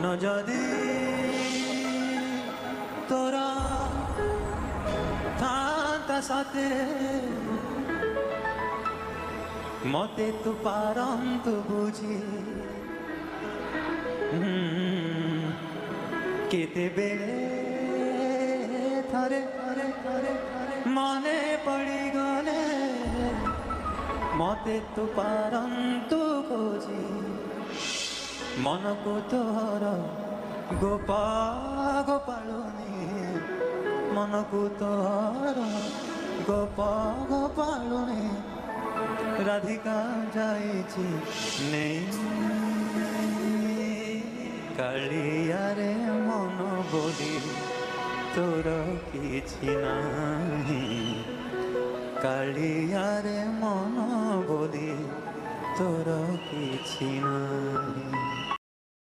মন যদি তোরা থাকা সাথে মতে তু পারন্ত বুঝি কেতে বেড়ে থরে থরে থরে মনে পড়ি গলে মতে তু পারন্ত বুঝি মনকু তোর গোপা গোপালুনি মনকু তোর গোপা গোপালুনি রাধিকা যাইছি নেই কালিয়ারে মন বলি তোর কিছু নাই কালিয়ারে মন বলি তোর কিছু নাই।